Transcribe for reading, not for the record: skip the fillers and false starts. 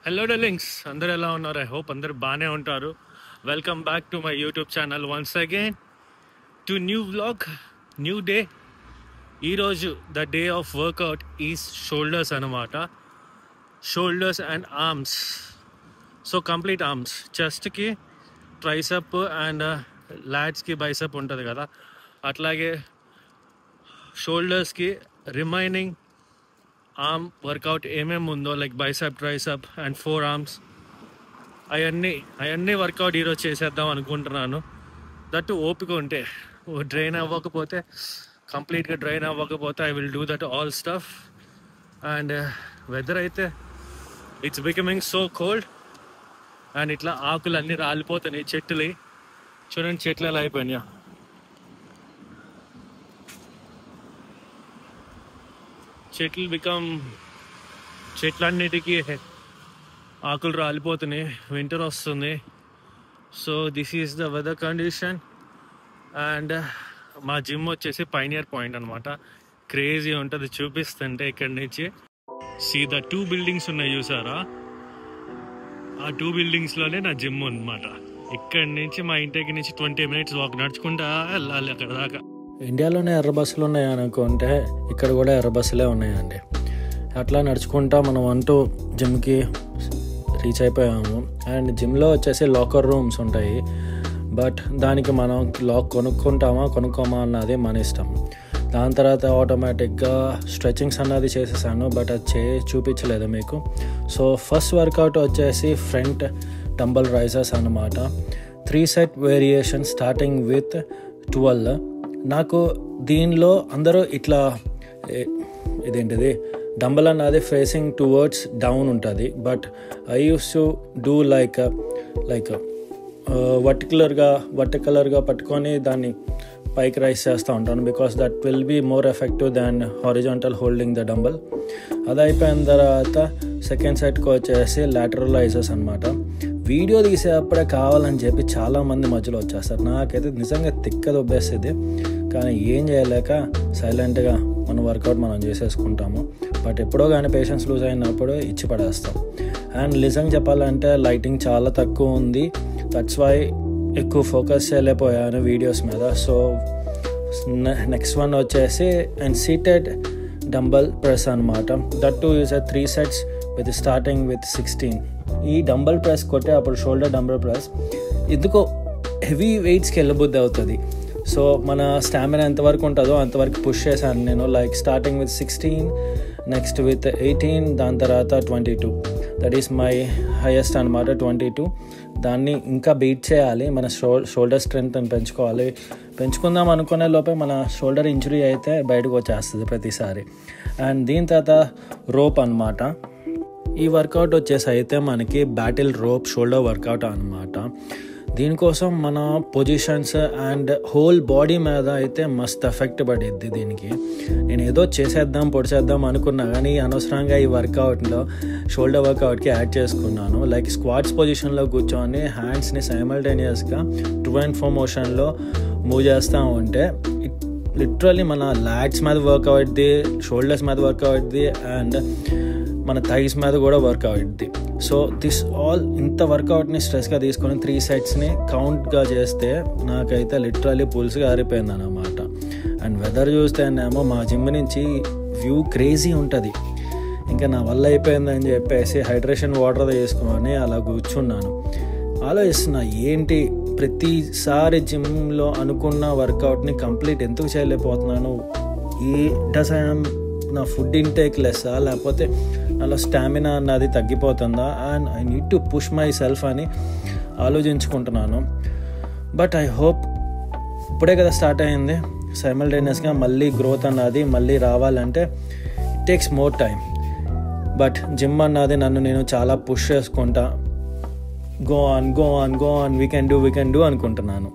Hello darlings, అందరు ఎలా ఉన్నారు? ఐ హోప్ అందరు బాగానే ఉంటారు. Welcome back to my YouTube channel once again to new vlog, new day. ఈరోజు the day of workout is shoulders అనమాట. Shoulders and arms. So complete arms, చెస్ట్కి tricep and లాట్స్కి బైసప్ ఉంటుంది కదా, అట్లాగే షోల్డర్స్కి రిమైనింగ్ ఆర్మ్ వర్కౌట్ ఏమేమి ఉందో like bicep, tricep and forearms, అవన్నీ వర్కౌట్ ఈరోజు చేసేద్దాం అనుకుంటున్నాను. దట్టు ఓపిక ఉంటే, కంప్లీట్గా డ్రైన్ అవ్వకపోతే I will do that all stuff. And weather అయితే it's becoming so cold and ఇట్లా ఆకులు అన్నీ రాలిపోతున్నాయి. చెట్లు చూడండి, చెట్లు ఎలా అయిపోయినాయా. చెట్లన్నిటికీ ఆకులు రాలిపోతున్నాయి. వింటర్ వస్తుంది. So this is the weather condition. And మా జిమ్ వచ్చేసి పైనియర్ పాయింట్ అనమాట. క్రేజీ ఉంటుంది చూపిస్తుంటే. ఇక్కడి నుంచి సీదా 2 బిల్డింగ్స్ ఉన్నాయి చూసారా, ఆ 2 బిల్డింగ్స్లోనే నా జిమ్ అనమాట. ఇక్కడి నుంచి మా ఇంటికి నుంచి 20 minutes వాక్ నడుచుకుంటా వెళ్ళాలి అక్కడ దాకా. ఇండియాలోనే ఎర్ర బస్సులు ఉన్నాయి అనుకుంటే ఇక్కడ కూడా ఎర్ర బస్సులే ఉన్నాయండి. అట్లా నడుచుకుంటా మనం అంటూ జిమ్కి రీచ్ అయిపోయాము. అండ్ జిమ్లో వచ్చేసి లాకర్ రూమ్స్ ఉంటాయి. బట్ దానికి మనం లాక్ కొనుక్కోమా అన్నది మన ఇష్టం. దాని తర్వాత ఆటోమేటిక్గా స్ట్రెచింగ్స్ అన్నది చేసేసాను, బట్ అది చూపించలేదు మీకు. సో ఫస్ట్ వర్కౌట్ వచ్చేసి ఫ్రంట్ డంబల్ రైజర్స్ అన్నమాట. 3 set వేరియేషన్ స్టార్టింగ్ విత్ 12. నాకు దీనిలో అందరూ ఇట్లా ఇదేంటిది డంబల్ అన్నది ఫేసింగ్ టువర్డ్స్ డౌన్ ఉంటుంది. But I use to do like వర్టికలర్గా పట్టుకొని దాన్ని పైకి రైస్ చేస్తూ ఉంటాను. Because that will be more effective than horizontal holding the dumbbell. అది అయిపోయిన తర్వాత సెకండ్ సెట్కి వచ్చేసి లాటరల్ రైజర్స్ అనమాట. వీడియో తీసేటప్పుడే కావాలని చెప్పి చాలామంది మధ్యలో వచ్చేస్తారు. నాకైతే నిజంగా తిక్కదొబ్బేస్తుంది. కానీ ఏం చేయలేక సైలెంట్గా మన వర్కౌట్ మనం చేసేసుకుంటాము. బట్ ఎప్పుడో కానీ పేషెన్స్ లూజ్ అయినప్పుడు ఇచ్చి పడేస్తాం. అండ్ నిజంగా చెప్పాలంటే లైటింగ్ చాలా తక్కువ ఉంది. దట్స్ వై ఎక్కువ ఫోకస్ చేయలేకపోయాను వీడియోస్ మీద. సో నెక్స్ట్ వన్ వచ్చేసి అండ్ సీటెడ్ డంబల్ ప్రెస్ అనమాట. That to is 3 sets with starting with 16. ఈ డంబల్ ప్రెస్ కొట్టే అప్పుడు షోల్డర్ డంబల్ ప్రెస్ ఎందుకో హెవీ వెయిట్స్కి వెళ్ళబుద్ధి అవుతుంది. సో మన స్టామినా ఎంతవరకు ఉంటుందో అంతవరకు పుష్ చేశాను నేను. Like starting with 16, next with 18, దాని తర్వాత 22. దట్ ఈస్ మై హైయెస్ట్ అనమాట, 22. దాన్ని ఇంకా బీట్ చేయాలి. మన షోల్డర్ స్ట్రెంగ్త్ పెంచుకుందాం అనుకునే లోపే మన షోల్డర్ ఇంజరీ అయితే బయటకు వచ్చేస్తుంది ప్రతిసారి. అండ్ దీని తర్వాత రోప్ అనమాట. ఈ వర్కౌట్ వచ్చేసి అయితే మనకి బ్యాటిల్ రోప్ షోల్డర్ వర్కౌట్ అనమాట. దీనికోసం మన పొజిషన్స్ అండ్ హోల్ బాడీ మీద అయితే మస్త్ ఎఫెక్ట్ పడిద్ది దీనికి. నేను ఏదో పొడిచేద్దాం అనుకున్నా, కానీ అనవసరంగా ఈ వర్కౌట్లో షోల్డర్ వర్కౌట్కి యాడ్ చేసుకున్నాను. లైక్ స్క్వాట్స్ పొజిషన్లో కూర్చొని హ్యాండ్స్ని సైమల్టేనియస్గా 2 and 4 మోషన్లో మూవ్ చేస్తూ ఉంటే లిటరలీ మన లాట్స్ మీద వర్క్ అవుద్ది, షోల్డర్స్ మీద వర్క్ అవుద్ది అండ్ మన థైస్ మీద కూడా వర్క్ అవుద్ది. సో దిస్ ఆల్ ఇంత వర్కౌట్ని స్ట్రెస్గా తీసుకొని 3 setsని కౌంట్గా చేస్తే నాకైతే లిటరలీ పుల్స్గా ఆరిపోయింది అన్నమాట. అండ్ వెదర్ చూస్తేనేమో మా జిమ్ నుంచి వ్యూ క్రేజీ ఉంటుంది. ఇంకా నా వల్ల అయిపోయిందని చెప్పేసి హైడ్రేషన్ వాటర్ తీసుకొని అలా కూర్చున్నాను. ఆలోచిస్తున్నా ఏంటి ప్రతిసారి జిమ్లో అనుకున్న వర్కౌట్ని కంప్లీట్ ఎందుకు చేయలేకపోతున్నాను. నా ఫుడ్ ఇంటేక్ లెస్సా, లేకపోతే నాలో స్టామినా అన్నది తగ్గిపోతుందా, and I need to push myself అని ఆలోచించుకుంటున్నాను. బట్ ఐ హోప్ ఇప్పుడే కదా స్టార్ట్ అయింది, సైమల్టేనియస్గా మళ్ళీ గ్రోత్ అన్నది మళ్ళీ రావాలంటే it takes more time. But gym అన్నది నన్ను నేను చాలా పుష్ చేసుకుంటా, go on we can do అనుకుంటున్నాను.